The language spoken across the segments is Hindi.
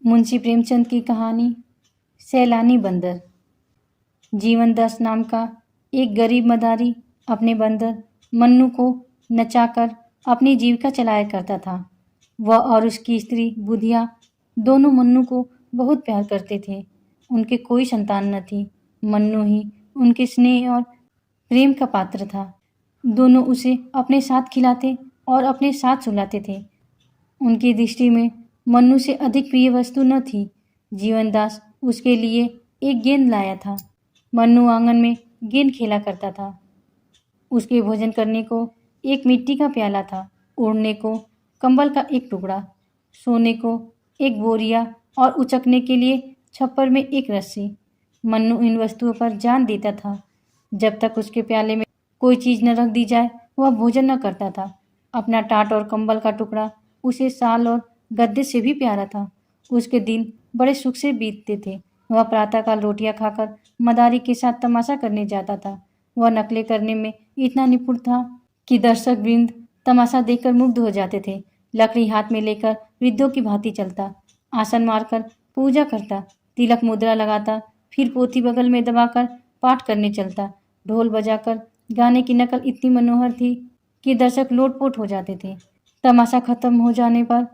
मुंशी प्रेमचंद की कहानी सैलानी बंदर। जीवनदास नाम का एक गरीब मदारी अपने बंदर मन्नू को नचाकर अपनी जीविका चलाया करता था। वह और उसकी स्त्री बुधिया दोनों मन्नू को बहुत प्यार करते थे। उनके कोई संतान न थी। मन्नू ही उनके स्नेह और प्रेम का पात्र था। दोनों उसे अपने साथ खिलाते और अपने साथ सुलाते थे। उनकी दृष्टि में मन्नू से अधिक प्रिय वस्तु न थी। जीवनदास उसके लिए एक गेंद लाया था। मन्नू आंगन में गेंद खेला करता था। उसके भोजन करने को एक मिट्टी का प्याला था, ओढ़ने को कंबल का एक टुकड़ा, सोने को एक बोरिया और उचकने के लिए छप्पर में एक रस्सी। मन्नू इन वस्तुओं पर जान देता था। जब तक उसके प्याले में कोई चीज़ न रख दी जाए वह भोजन न करता था। अपना टाट और कंबल का टुकड़ा उसे साल और गद्दे से भी प्यारा था। उसके दिन बड़े सुख से बीतते थे। वह प्रातःकाल रोटियां खाकर मदारी के साथ तमाशा करने जाता था। वह नकलें करने में इतना निपुण था कि दर्शक वृंद तमाशा देखकर मुग्ध हो जाते थे। लकड़ी हाथ में लेकर वृद्धों की भांति चलता, आसन मारकर पूजा करता, तिलक मुद्रा लगाता, फिर पोथी बगल में दबाकर पाठ करने चलता। ढोल बजाकर गाने की नकल इतनी मनोहर थी कि दर्शक लोटपोट हो जाते थे। तमाशा खत्म हो जाने पर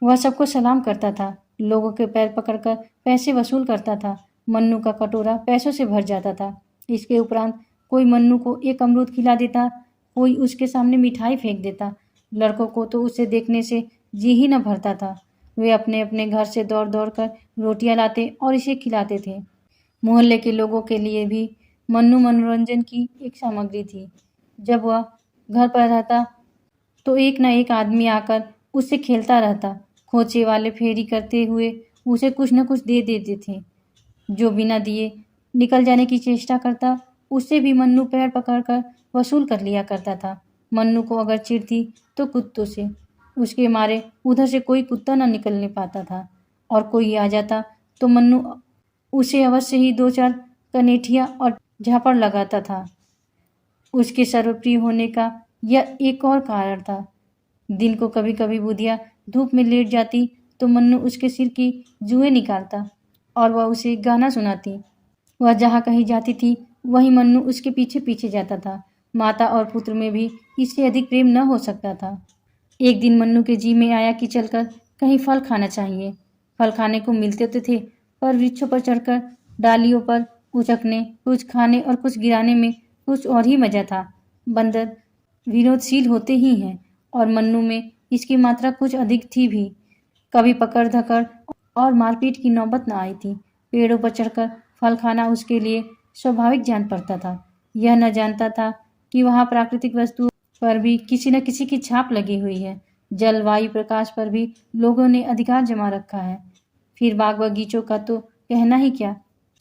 वह सबको सलाम करता था, लोगों के पैर पकड़कर पैसे वसूल करता था। मन्नू का कटोरा पैसों से भर जाता था। इसके उपरांत कोई मन्नू को एक अमरूद खिला देता, कोई उसके सामने मिठाई फेंक देता। लड़कों को तो उसे देखने से जी ही न भरता था। वे अपने अपने घर से दौड़ दौड़ कर रोटियां लाते और इसे खिलाते थे। मोहल्ले के लोगों के लिए भी मन्नू मनोरंजन की एक सामग्री थी। जब वह घर पर रहता तो एक न एक आदमी आकर उससे खेलता रहता। खोचे वाले फेरी करते हुए उसे कुछ न कुछ दे देते थे। जो बिना दिए निकल जाने की चेष्टा करता उससे भी मन्नू पैर पकड़कर वसूल कर लिया करता था। मन्नू को अगर चिढ़ थी तो कुत्तों से। उसके मारे उधर से कोई कुत्ता न निकलने पाता था, और कोई आ जाता तो मन्नू उसे अवश्य ही दो चार कनेठिया और झापड़ लगाता था। उसके सर्वप्रिय होने का यह एक और कारण था। दिन को कभी कभी बुधिया धूप में लेट जाती तो मन्नू उसके सिर की जुएं निकालता और वह उसे गाना सुनाती। वह जहाँ कहीं जाती थी वहीं मन्नू उसके पीछे पीछे जाता था। माता और पुत्र में भी इससे अधिक प्रेम न हो सकता था। एक दिन मन्नू के जी में आया कि चलकर कहीं फल खाना चाहिए। फल खाने को मिलते तो थे, पर वृक्षों पर चढ़कर डालियों पर उचकने, कुछ खाने और कुछ गिराने में कुछ और ही मजा था। बंदर विनोदशील होते ही हैं, और मन्नू में इसकी मात्रा कुछ अधिक थी भी। कभी पकड़ धकड़ और मारपीट की नौबत न आई थी। पेड़ों पर चढ़कर फल खाना उसके लिए स्वाभाविक जान पड़ता था। यह न जानता था कि वहाँ प्राकृतिक वस्तुओं पर भी किसी न किसी की छाप लगी हुई है। जल, वायु, प्रकाश पर भी लोगों ने अधिकार जमा रखा है। फिर बाग बगीचों का तो कहना ही क्या।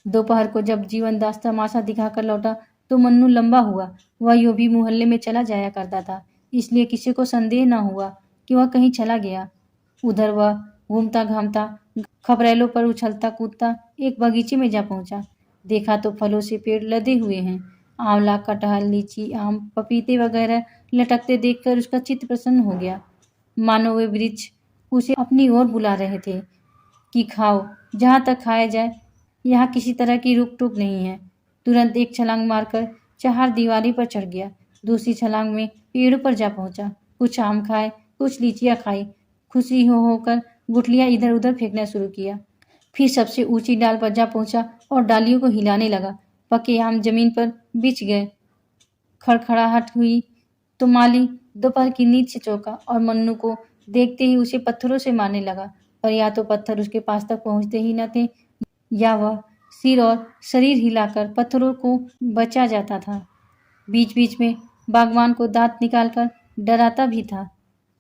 दोपहर को जब जीवनदास तमाशा दिखाकर लौटा तो मन्नू लंबा हुआ। वह यूं भी मोहल्ले में चला जाया करता था, इसलिए किसी को संदेह न हुआ कि वह कहीं चला गया। उधर वह घूमता घामता खपरेलों पर उछलता कूदता एक बगीचे में जा पहुंचा। देखा तो फलों से पेड़ लदे हुए हैं। आंवला, कटहल, लीची, आम, पपीते वगैरह लटकते देखकर उसका चित्त प्रसन्न हो गया। मानो वे वृक्ष उसे अपनी ओर बुला रहे थे कि खाओ, जहाँ तक खाया जाए, यहाँ किसी तरह की रुक टुक नहीं है। तुरंत एक छलांग मारकर चार दीवारी पर चढ़ गया। दूसरी छलांग में पेड़ों पर जा पहुंचा। कुछ आम खाए, कुछ लीचियाँ खाई। खुशी हो होकर गुठलियाँ इधर उधर फेंकना शुरू किया। फिर सबसे ऊंची डाल पर जा पहुंचा और डालियों को हिलाने लगा। पके आम जमीन पर बिछ गए। खड़खड़ाहट हुई तो माली दोपहर की नींद से चौंका और मन्नू को देखते ही उसे पत्थरों से मारने लगा। पर या तो पत्थर उसके पास तक पहुंचते ही न थे, या वह सिर और शरीर हिलाकर पत्थरों को बचा जाता था। बीच बीच में बागवान को दांत निकालकर डराता भी था।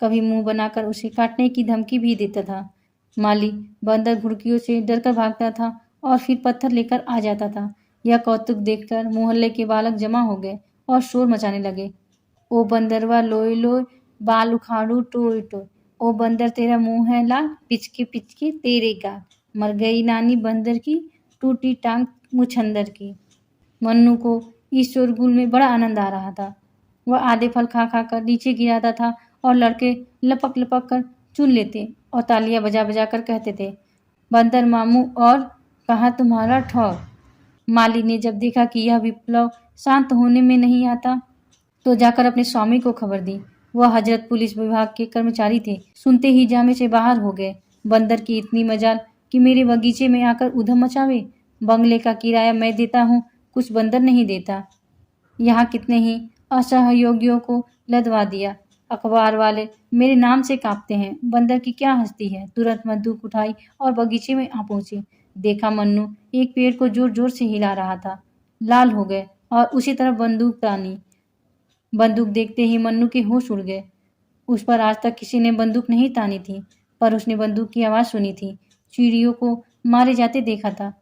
कभी मुंह बनाकर उसे काटने की धमकी भी देता था। माली बंदर घुड़कियों से डरकर भागता था और फिर पत्थर लेकर आ जाता था। यह कौतुक देखकर मोहल्ले के बालक जमा हो गए और शोर मचाने लगे। ओ बंदरवा लोय लोय, बाल उखाड़ू टोय टोय। ओ बंदर तेरा मुंह है लाल, पिचके पिचके तेरे गाल। मर गई नानी बंदर की, टूटी टांग मुछंदर की। मन्नू को इस शोरगुल में बड़ा आनंद आ रहा था। वह आधे फल खा खा कर नीचे गिराता था और लड़के लपक लपक कर चुन लेते और तालियां बजा बजा कर कहते थे, बंदर मामू और कहा तुम्हारा ठौर। माली ने जब देखा कि यह विप्लव शांत होने में नहीं आता तो जाकर अपने स्वामी को खबर दी। वह हजरत पुलिस विभाग के कर्मचारी थे। सुनते ही जामे से बाहर हो गए। बंदर की इतनी मजाल कि मेरे बगीचे में आकर उधम मचावे। बंगले का किराया मैं देता हूँ, कुछ बंदर नहीं देता। यहाँ कितने ही असहयोगियों को लदवा दिया। अखबार वाले मेरे नाम से कांपते हैं। बंदर की क्या हस्ती है। तुरंत बंदूक उठाई और बगीचे में आ पहुंची। देखा मन्नू एक पेड़ को जोर जोर से हिला रहा था। लाल हो गए और उसी तरफ बंदूक तानी। बंदूक देखते ही मन्नू के होश उड़ गए। उस पर आज तक किसी ने बंदूक नहीं तानी थी, पर उसने बंदूक की आवाज़ सुनी थी। चिड़ियों को मारे जाते देखा था,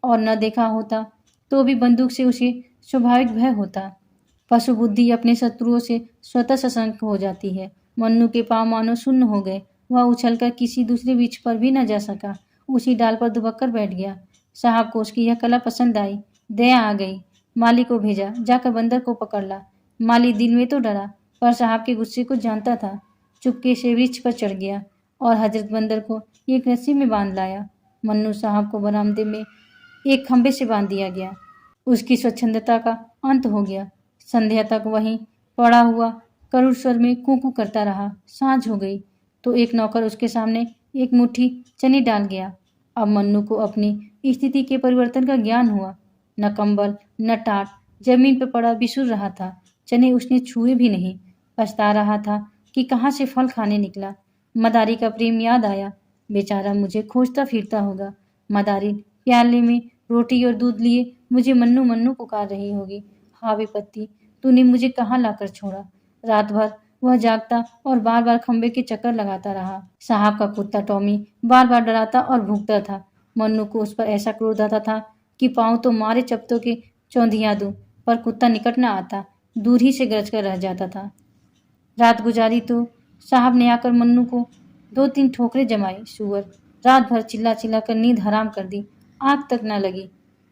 और न देखा होता तो भी बंदूक से उसे स्वाभाविक भय होता। पशु बुद्धि अपने शत्रुओं से स्वतः सशंक हो जाती है। मन्नू के पांव मानो शून्य हो गए। वह उछलकर किसी दूसरे वृक्ष पर भी न जा सका। उसी डाल पर दुबक कर बैठ गया। साहब को उसकी यह कला पसंद आई। दया आ गई। माली को भेजा, जाकर बंदर को पकड़ ला। माली दिल में तो डरा, पर साहब के गुस्से को जानता था। चुपके से वृक्ष पर चढ़ गया और हजरत बंदर को एक रस्सी में बांध लाया। मन्नू साहब को बरामदे में एक खंभे से बांध दिया गया। उसकी स्वच्छंदता का अंत हो गया। संध्या तक वहीं पड़ा हुआ करुण स्वर में कूकू करता रहा। सांझ हो गई तो एक नौकर उसके सामने एक मुट्ठी चने डाल गया। अब मन्नू को अपनी स्थिति के परिवर्तन का ज्ञान हुआ। न कंबल न टाट, जमीन पर पड़ा बिसुर रहा था। चने उसने छुए भी नहीं। पछता रहा था कि कहाँ से फल खाने निकला। मदारी का प्रेम याद आया। बेचारा मुझे खोजता फिरता होगा। मदारी प्याले में रोटी और दूध लिए मुझे मन्नू मन्नू पुकार रही होगी। हाँ विपत्ति, तूने मुझे कहाँ लाकर छोड़ा। रात भर वह जागता और बार बार खंबे के चक्कर लगाता रहा। साहब का कुत्ता टॉमी बार बार डराता और भूखता था। मन्नू को उस पर ऐसा क्रोध आता था कि पाँव तो मारे चपतों के चौंधिया दूं, पर कुत्ता निकट न आता, दूर ही से गरज कर रह जाता था। रात गुजारी तो साहब ने आकर मन्नू को 2-3 ठोकरें जमाई। सुअर, रात भर चिल्ला चिल्ला कर नींद हराम कर दी। आँख तक न लगी।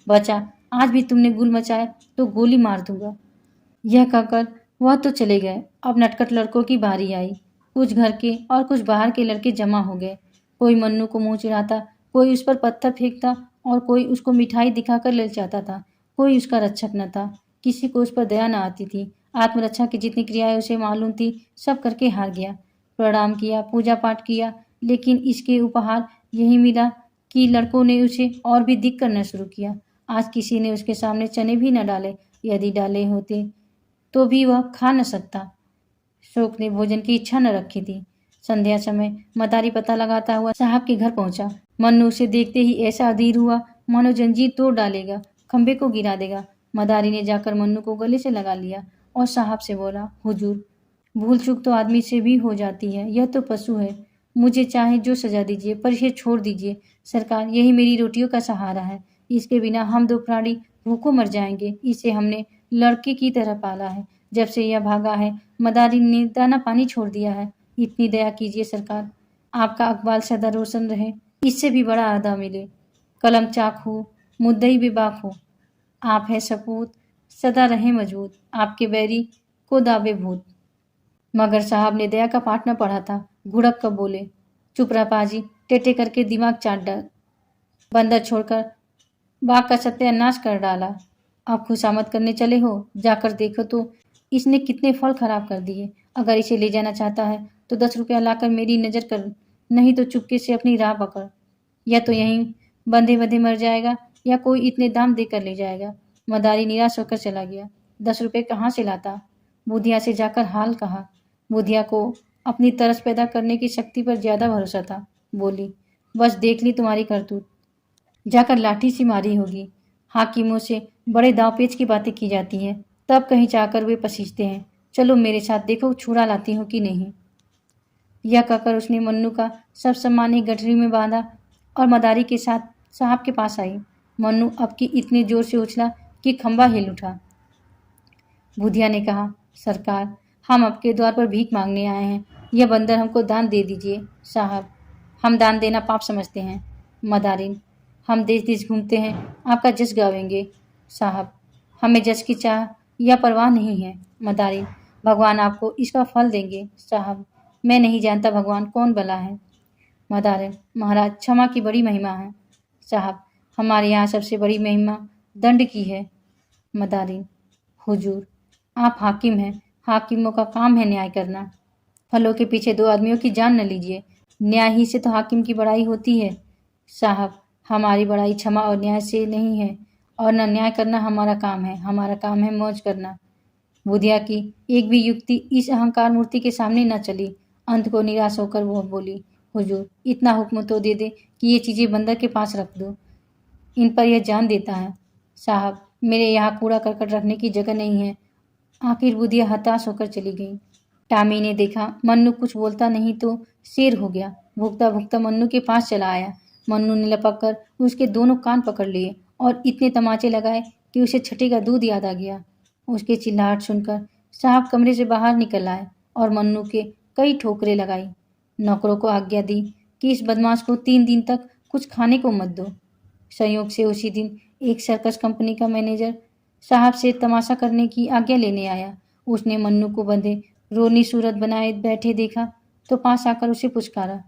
बचा, आज भी तुमने गुल मचाया तो गोली मार दूंगा। यह कहकर वह तो चले गए। अब नटखट लड़कों की बारी आई। कुछ घर के और कुछ बाहर के लड़के जमा हो गए। कोई मन्नू को मुंह चिढ़ाता, कोई उस पर पत्थर फेंकता और कोई उसको मिठाई दिखाकर ललचाता था। कोई उसका रक्षक न था। किसी को उस पर दया न आती थी। आत्मरक्षा की जितनी क्रियाएं उसे मालूम थी, सब करके हार गया। प्रणाम किया, पूजा पाठ किया, लेकिन इसके उपहार यही मिला कि लड़कों ने उसे और भी दिक करना शुरू किया। आज किसी ने उसके सामने चने भी न डाले। यदि डाले होते तो भी वह खा न सकता। शोक ने भोजन की इच्छा न रखी थी। संध्या समय मदारी पता लगाता हुआ साहब के घर पहुंचा। मन्नू उसे देखते ही ऐसा अधीर हुआ मानो जंजीर तोड़ डालेगा, खंबे को गिरा देगा। मदारी ने जाकर मन्नू को गले से लगा लिया और साहब से बोला, हुजूर, भूल चूक तो आदमी से भी हो जाती है। यह तो पशु है। मुझे चाहे जो सजा दीजिए, पर इसे छोड़ दीजिए। सरकार, यही मेरी रोटियों का सहारा है। इसके बिना हम दो प्राणी भूखों मर जाएंगे। इसे हमने लड़के की तरह पाला है। जब से यह भागा है, मदारी ने दाना पानी छोड़ दिया है। इतनी दया कीजिए सरकार। आपका अकबाल सदा रोशन रहे, इससे भी बड़ा अदा मिले। कलम चाक हो, मुद्दई बेबाक हो, आप है सपूत, सदा रहे मजबूत। आपके बैरी को दावे भूत। मगर साहब ने दया का पाठ न पढ़ा था। घुड़क कर बोले, चुप रह पाजी, टेटे करके दिमाग चाट डाल। बंदर छोड़कर बाग का सत्यानाश कर डाला। अब खुशामद करने चले हो, जाकर देखो तो इसने कितने फल खराब कर दिए। अगर इसे ले जाना चाहता है तो 10 रुपया लाकर मेरी नज़र कर, नहीं तो चुपके से अपनी राह पकड़। या तो यहीं बंधे बंधे मर जाएगा या कोई इतने दाम देकर ले जाएगा। मदारी निराश होकर चला गया। 10 रुपये कहाँ से लाता। बुधिया से जाकर हाल कहा। बुधिया को अपनी तरस पैदा करने की शक्ति पर ज्यादा भरोसा था। बोली, बस देख ली तुम्हारी करतूत, जाकर लाठी से मारी होगी। हाकिमों से बड़े दाव पेच की बातें की जाती हैं, तब कहीं जाकर वे पसीजते हैं। चलो मेरे साथ, देखो छुरा लाती हूँ कि नहीं। यह कहकर उसने मन्नू का सब सामान एक गठरी में बांधा और मदारी के साथ साहब के पास आई। मन्नू अब की इतने जोर से उछला कि खंबा हिल उठा। बुधिया ने कहा, सरकार, हम आपके द्वार पर भीख मांगने आए हैं। यह बंदर हमको दान दे दीजिए। साहब, हम दान देना पाप समझते हैं। मदारिन, हम देश देश घूमते हैं, आपका जश गावेंगे। साहब, हमें जश की चाह या परवाह नहीं है। मदारिन, भगवान आपको इसका फल देंगे। साहब, मैं नहीं जानता भगवान कौन भला है। मदारिन, महाराज क्षमा की बड़ी महिमा है। साहब, हमारे यहाँ सबसे बड़ी महिमा दंड की है। मदारिन, हुजूर, आप हाकिम हैं, हाकिमों का काम है न्याय करना। फलों के पीछे दो आदमियों की जान न लीजिए, न्याय ही से तो हाकिम की बड़ाई होती है। साहब, हमारी बड़ाई क्षमा और न्याय से नहीं है, और न न्याय करना हमारा काम है, हमारा काम है मौज करना। बुधिया की एक भी युक्ति इस अहंकार मूर्ति के सामने न चली। अंत को निराश होकर वह बोली, हुजूर, इतना हुक्म तो दे दे कि ये चीज़ें बंदर के पास रख दो, इन पर यह जान देता है। साहब, मेरे यहाँ कूड़ा करकट रखने की जगह नहीं है। आखिर बुधिया हताश होकर चली गई। टामी ने देखा मन्नू कुछ बोलता नहीं तो शेर हो गया। भुगता भुगता मन्नू के पास चला आया। मन्नू ने लपक कर उसके दोनों कान पकड़ लिए और इतने तमाचे लगाए कि उसे छठी का दूध याद आ गया। उसके चिल्लाहट सुनकर साहब कमरे से बाहर निकल आए और मन्नू के कई ठोकरें लगाई। नौकरों को आज्ञा दी कि इस बदमाश को 3 दिन तक कुछ खाने को मत दो। संयोग से उसी दिन एक सर्कस कंपनी का मैनेजर साहब से तमाशा करने की आज्ञा लेने आया। उसने मन्नू को बंधे रोनी सूरत बनाए बैठे देखा तो पास आकर उसे पुचकारा।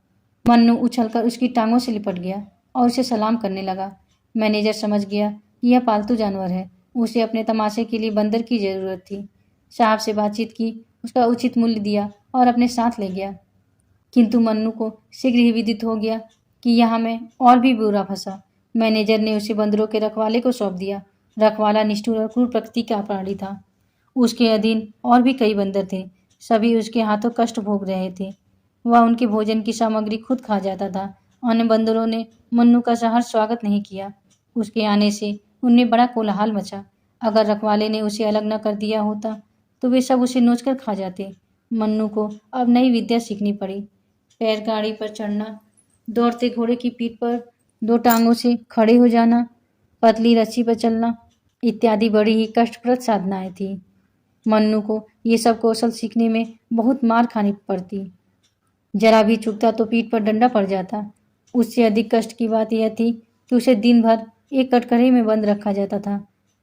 मन्नू उछलकर उसकी टांगों से लिपट गया और उसे सलाम करने लगा। मैनेजर समझ गया कि यह पालतू जानवर है, उसे अपने तमाशे के लिए बंदर की जरूरत थी। साहब से बातचीत की, उसका उचित मूल्य दिया और अपने साथ ले गया। किंतु मन्नू को शीघ्र ही विदित हो गया कि यहाँ मैं और भी बुरा फंसा। मैनेजर ने उसे बंदरों के रखवाले को सौंप दिया। रखवाला निष्ठुर और क्रूर प्रकृति का प्राणी था। उसके अधीन और भी कई बंदर थे, सभी उसके हाथों कष्ट भोग रहे थे। वह उनके भोजन की सामग्री खुद खा जाता था। अन्य बंदरों ने मन्नू का सहर्ष स्वागत नहीं किया। उसके आने से उनमें बड़ा कोलाहल मचा। अगर रखवाले ने उसे अलग न कर दिया होता तो वे सब उसे नोचकर खा जाते। मन्नू को अब नई विद्या सीखनी पड़ी। बैलगाड़ी पर चढ़ना, दौड़ते घोड़े की पीठ पर 2 टांगों से खड़े हो जाना, पतली रस्सी पर चलना इत्यादि बड़ी ही कष्टप्रद साधनाएं थी। मन्नू को ये सब कौशल सीखने में बहुत मार खानी पड़ती। जरा भी चूकता तो पीठ पर डंडा पड़ जाता। उससे अधिक कष्ट की बात यह थी कि उसे दिन भर एक कटघरे में बंद रखा जाता था,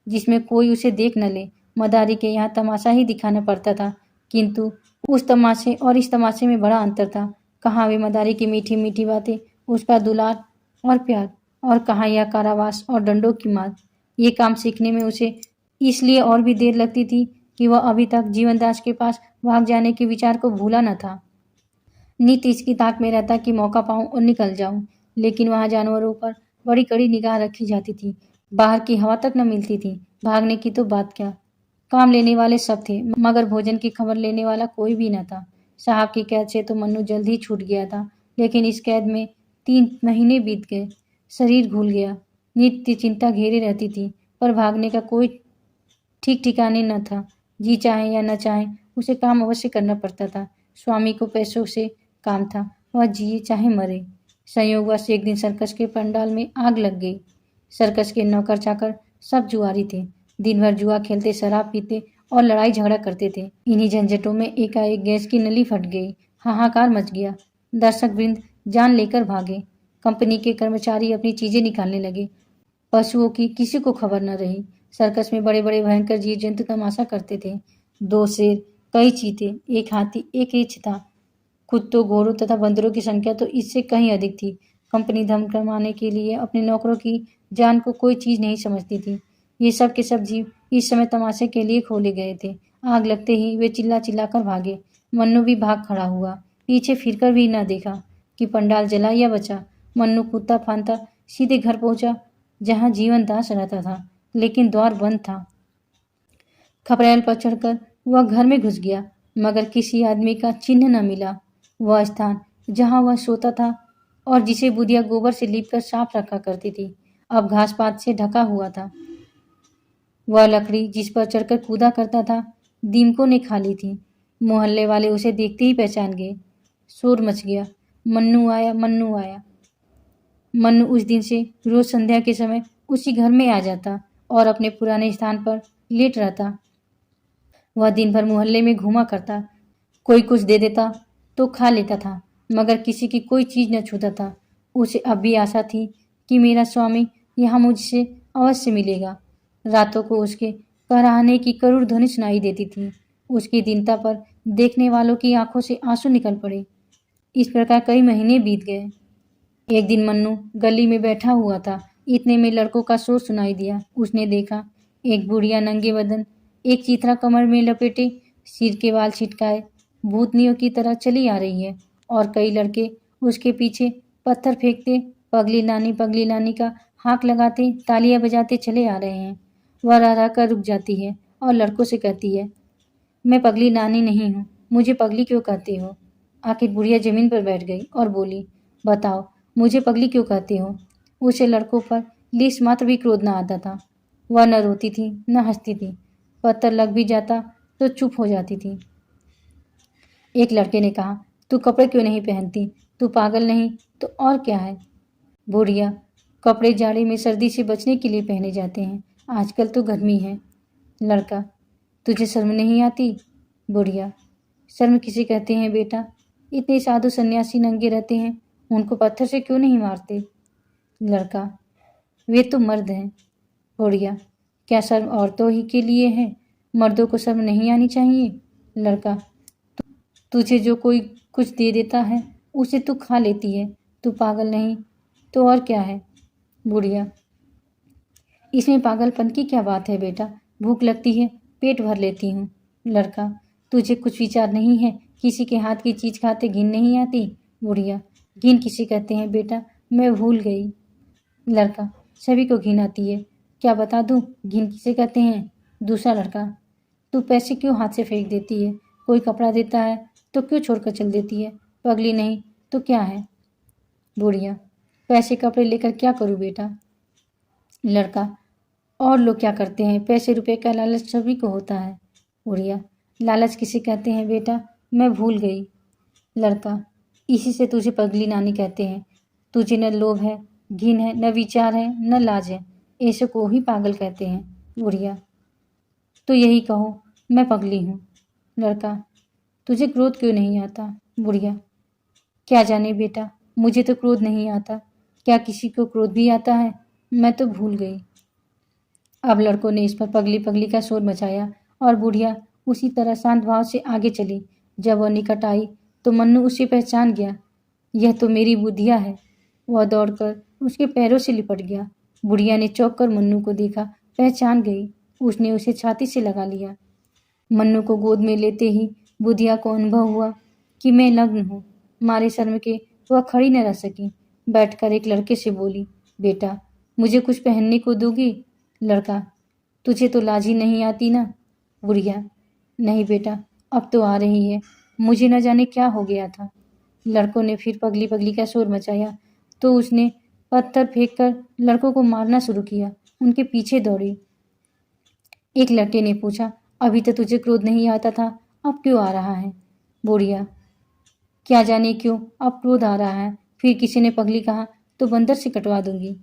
जिसमें कोई उसे देख न ले। मदारी के यहाँ तमाशा ही दिखाना पड़ता था, किंतु उस तमाशे और इस तमाशे में बड़ा अंतर था। कहाँ वे मदारी की मीठी मीठी बातें, उसका दुलार और प्यार, और कहाँ यह कारावास और डंडों की मार। ये काम सीखने में उसे इसलिए और भी देर लगती थी कि वह अभी तक जीवनदास के पास भाग जाने के विचार को भूला न था। नित इसकी ताक में रहता कि मौका पाऊं और निकल जाऊं, लेकिन वहां जानवरों पर बड़ी कड़ी निगाह रखी जाती थी। बाहर की हवा तक न मिलती थी। भागने की तो बात क्या, काम लेने वाले सब थे, मगर भोजन की खबर लेने वाला कोई भी न था। साहब की कैद से तो मन्नू जल्द ही छूट गया था, लेकिन इस कैद में 3 महीने बीत गए। शरीर घुल गया, नित्य चिंता घेरे रहती थी, पर भागने का कोई ठीक ठिकाने न था। जी चाहे या न चाहे उसे काम अवश्य करना पड़ता था। स्वामी को पैसों से काम था, वह जिए चाहे मरे। संयोगवश एक दिन सर्कस के पंडाल में आग लग गई। सर्कस के नौकर चाकर सब जुआरी थे। दिन भर जुआ खेलते, शराब पीते और लड़ाई झगड़ा करते थे। इन्हीं झंझटों में एकाएक गैस की नली फट गई। हाहाकार मच गया। दर्शक वृंद जान लेकर भागे। कंपनी के कर्मचारी अपनी चीजें निकालने लगे। पशुओं की किसी को खबर न रही। सर्कस में बड़े बड़े भयंकर जीव जंतु तमाशा करते थे। 2 शेर, कई चीते, 1 हाथी, 1 रीछ था। कुत्तों, घोड़ों तथा बंदरों की संख्या तो इससे कहीं अधिक थी। कंपनी धन कमाने के लिए अपने नौकरों की जान को कोई चीज नहीं समझती थी। ये सब के सब जीव इस समय तमाशे के लिए खोले गए थे। आग लगते ही वे चिल्ला चिल्लाकर भागे। मन्नू भी भाग खड़ा हुआ, पीछे फिरकर भी न देखा कि पंडाल जला या बचा। मन्नू कूदता फांदता सीधे घर पहुंचा, जहां जीवन दास रहता था, लेकिन द्वार बंद था। खपरेल पर चढ़कर वह घर में घुस गया, मगर किसी आदमी का चिन्ह न मिला। वह स्थान जहां वह सोता था और जिसे बुधिया गोबर से लीपकर साफ रखा करती थी, अब घास पात से ढका हुआ था। वह लकड़ी जिस पर चढ़कर कूदा करता था, दीमकों ने खा ली थी। मोहल्ले वाले उसे देखते ही पहचान गए। शोर मच गया, मन्नू आया, मन्नू आया। मन्नू उस दिन से रोज संध्या के समय उसी घर में आ जाता और अपने पुराने स्थान पर लेट रहता। वह दिन भर मोहल्ले में घूमा करता। कोई कुछ दे देता तो खा लेता था, मगर किसी की कोई चीज न छूता था। उसे अब भी आशा थी कि मेरा स्वामी यहाँ मुझसे अवश्य मिलेगा। रातों को उसके कराहने की करुण ध्वनि सुनाई देती थी। उसकी दीनता पर देखने वालों की आंखों से आंसू निकल पड़े। इस प्रकार कई महीने बीत गए। एक दिन मन्नू गली में बैठा हुआ था। इतने में लड़कों का शोर सुनाई दिया। उसने देखा एक बुढ़िया नंगे बदन, एक चीथड़ा कमर में लपेटे, सिर के बाल छिटकाए, भूतनियों की तरह चली आ रही है और कई लड़के उसके पीछे पत्थर फेंकते, पगली नानी का हाक लगाते, तालियां बजाते चले आ रहे हैं। वह रह कर रुक जाती है और लड़कों से कहती है, मैं पगली नानी नहीं हूँ, मुझे पगली क्यों कहते हो? आखिर बुढ़िया जमीन पर बैठ गई और बोली, बताओ मुझे पगली क्यों कहते हो? उसे लड़कों पर लेश मात्र भी क्रोध न आता था। वह न रोती थी न हंसती थी। पत्थर लग भी जाता तो चुप हो जाती थी। एक लड़के ने कहा, तू कपड़े क्यों नहीं पहनती? तू पागल नहीं तो और क्या है? बुढ़िया, कपड़े जाड़े में सर्दी से बचने के लिए पहने जाते हैं, आजकल तो गर्मी है। लड़का, तुझे शर्म नहीं आती? बुढ़िया, शर्म किसे कहते हैं बेटा? इतने साधु सन्यासी नंगे रहते हैं, उनको पत्थर से क्यों नहीं मारते? लड़का, वे तो मर्द हैं। बुढ़िया, क्या शर्म औरतों ही के लिए है? मर्दों को शर्म नहीं आनी चाहिए? लड़का, तुझे जो कोई कुछ दे देता है उसे तू खा लेती है, तू पागल नहीं तो और क्या है? बुढ़िया, इसमें पागलपन की क्या बात है बेटा? भूख लगती है, पेट भर लेती हूँ। लड़का, तुझे कुछ विचार नहीं है? किसी के हाथ की चीज खाते घिन नहीं आती? बुढ़िया, घिन किसे कहते हैं बेटा? मैं भूल गई। लड़का, सभी को घिन आती है, क्या बता दूं घिन किसे कहते हैं? दूसरा लड़का, तू पैसे क्यों हाथ से फेंक देती है? कोई कपड़ा देता है तो क्यों छोड़कर चल देती है? पगली नहीं तो क्या है? बुढ़िया, पैसे कपड़े लेकर क्या करूं बेटा? लड़का, और लोग क्या करते हैं? पैसे रुपए का लालच सभी को होता है। बुढ़िया, लालच किसे कहते हैं बेटा? मैं भूल गई। लड़का, इसी से तुझे पगली नानी कहते हैं। तुझे न लोभ है, घिन है, न विचार है, न लाज है, ऐसे को ही पागल कहते हैं। बुढ़िया, तो यही कहो मैं पगली हूँ। लड़का, तुझे क्रोध क्यों नहीं आता? बुढ़िया, क्या जाने बेटा, मुझे तो क्रोध नहीं आता। क्या किसी को क्रोध भी आता है? मैं तो भूल गई। अब लड़कों ने इस पर पगली पगली का शोर मचाया और बुढ़िया उसी तरह शांत भाव से आगे चली। जब वह निकट आई तो मन्नू उसे पहचान गया। यह तो मेरी बुधिया है। वह दौड़कर उसके पैरों से लिपट गया। बुढ़िया ने चौंक कर मन्नू को देखा, पहचान गई। उसने उसे छाती से लगा लिया। मन्नू को गोद में लेते ही बुधिया को अनुभव हुआ कि मैं नग्न हूँ। मारे शर्म के वह खड़ी न रह सकी। बैठकर एक लड़के से बोली, बेटा मुझे कुछ पहनने को दोगी? लड़का, तुझे तो लाज ही नहीं आती ना? बुढ़िया, नहीं बेटा, अब तो आ रही है, मुझे न जाने क्या हो गया था। लड़कों ने फिर पगली पगली का शोर मचाया तो उसने पत्थर फेंक कर लड़कों को मारना शुरू किया। उनके पीछे दौड़ी। एक लड़के ने पूछा, अभी तो तुझे क्रोध नहीं आता था, अब क्यों आ रहा है? बुढ़िया, क्या जाने क्यों अब क्रोध आ रहा है। फिर किसी ने पगली कहा तो बंदर से कटवा दूंगी।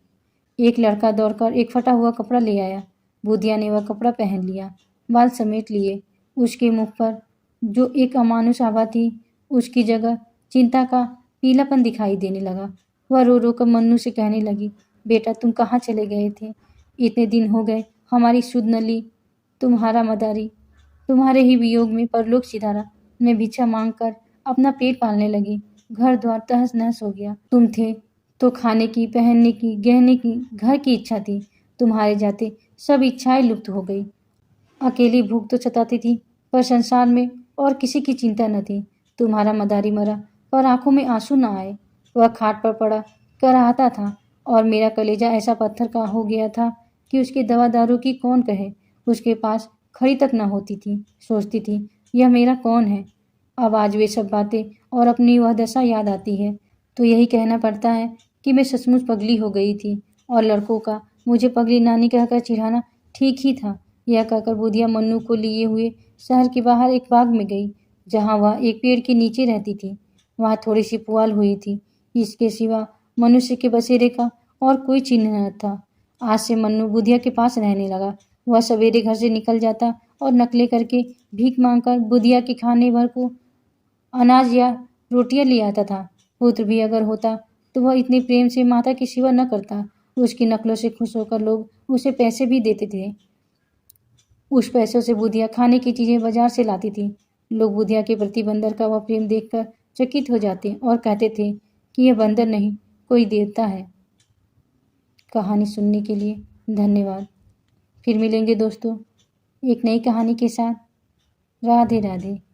एक लड़का दौड़कर एक फटा हुआ कपड़ा ले आया। बुधिया ने वह कपड़ा पहन लिया, बाल समेट लिए। उसके मुख पर जो एक अमानुष आभा थी, उसकी जगह चिंता का पीलापन दिखाई देने लगा। वह रो रो कर मन्नू से कहने लगी, बेटा तुम कहाँ चले गए थे? इतने दिन हो गए हमारी सुध न ली, तुम्हारा मदारी, तुम्हारे ही वियोग में परलोक सिधारा। मैं भिक्षा मांग कर अपना पेट पालने लगी, घर द्वार तहस नहस हो गया। तुम थे तो खाने की, पहनने की, गहने की, घर की इच्छा थी। तुम्हारे जाते सब इच्छाएं लुप्त हो गई। अकेली भूख तो सताती थी, पर संसार में और किसी की चिंता न थी। तुम्हारा मदारी मरा पर आंखों में आंसू न आए। वह खाट पर पड़ा कराहता था और मेरा कलेजा ऐसा पत्थर का हो गया था कि उसकी दवा दारू की कौन कहे। उसके पास खड़ी तक न होती थी। सोचती थी, यह मेरा कौन है? अब आज वे सब बातें और अपनी वह दशा याद आती है तो यही कहना पड़ता है कि मैं सचमुच पगली हो गई थी और लड़कों का मुझे पगली नानी कहकर चिढ़ाना ठीक ही था। यह कहकर बुधिया मन्नू को लिए हुए शहर के बाहर एक बाग में गई, जहाँ वह एक पेड़ के नीचे रहती थी। वहाँ थोड़ी सी पुआल हुई थी। इसके सिवा मनुष्य के बसेरे का और कोई चिन्ह न था। आज से मन्नू बुधिया के पास रहने लगा। वह सवेरे घर से निकल जाता और नकले करके भीख मांगकर बुधिया के खाने भर को अनाज या रोटियां ले आता था। पुत्र भी अगर होता तो वह इतने प्रेम से माता की सेवा न करता। उसकी नकलों से खुश होकर लोग उसे पैसे भी देते थे। उस पैसों से बुधिया खाने की चीजें बाजार से लाती थी। लोग बुधिया के प्रति बंदर का वह प्रेम देखकर चकित हो जाते और कहते थे कि यह बंदर नहीं, कोई देवता है। कहानी सुनने के लिए धन्यवाद। फिर मिलेंगे दोस्तों एक नई कहानी के साथ। राधे राधे।